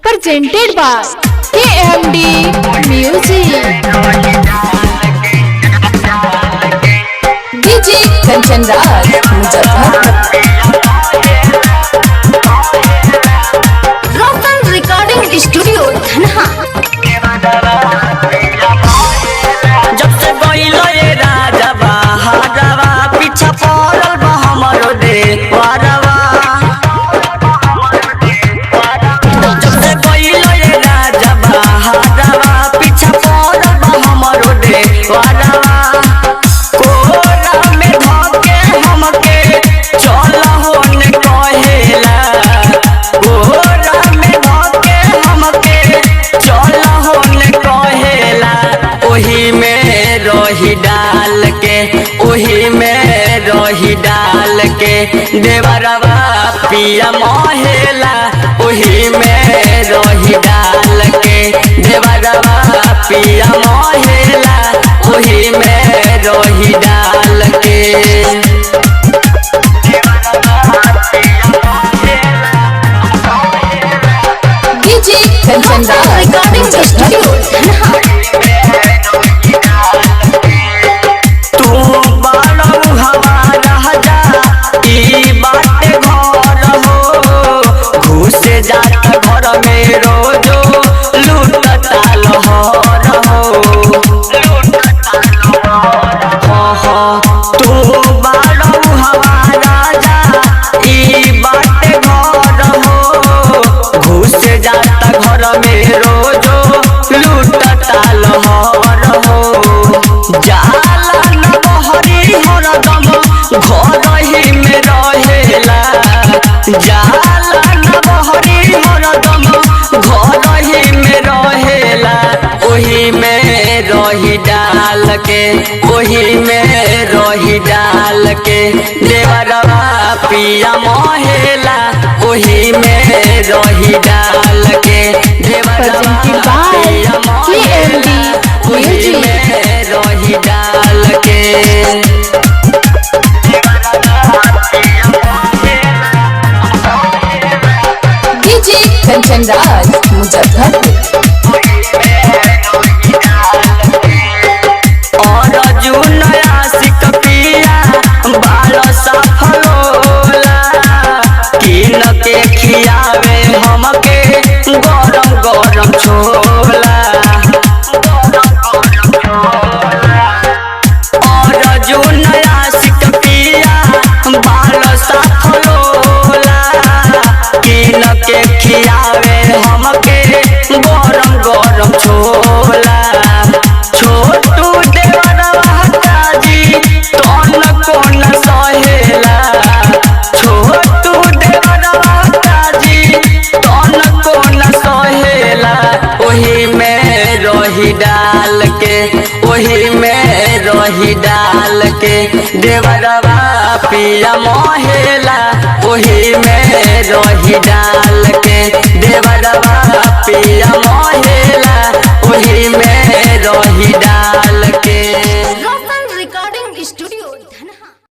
presented by KMD Music. DJ Kanchan Raj, Muzaffarpur. Rotan Recording Studio, Dhanha. जब से गइलो ये राजा बहारवा पीछा पड़ल बा हमरो देवरवा। जब से गइलो ये राजा बहारवा पीछा पड़ल बा हमरो देवरवा। कोरा में धके हमके चल होने कहेला। कोरा में धके हमके चल होने कहेला। ओही में रही डाल के देवरवा पिया मोहेला। ओही में रही डाल के देवरवा पिया मोहेला। ओही में रही डाल के DJ Kanchan Raj, Recording Studio, Dhanha. जाता घर में रोजो लूटता लहर हो। तू बाड़ू हवा राजा ई बाटे घर हो। घुस जाता घर में रोजो लूटता लहर हो। जाला न बहरी हरदम घर ही में रहेला। जाला न बहरी हरदम घर ही में रहेला। ओही में रही डाल के देवरवा पिया मोहेला। ओही में रही डाल के देवरवा पिया मोहेला। ओही में रही डाल के DJ Kanchan Raj, Muzaffarpur. और जुनया सिक पिया बाल सफलोला। किन के खियावे हमके गरम गरम छोला। और जुनया सिक पिया बाल सफलोला। किन के खियावे हमके गरम गरम छोला। छोटू देवरवा काजी तन कोन सहेला। छोटू देवरवा काजी तन कोन सहेला। ओही में रही डाल के देवरवा पिया मोहेला। ओही में रही डाल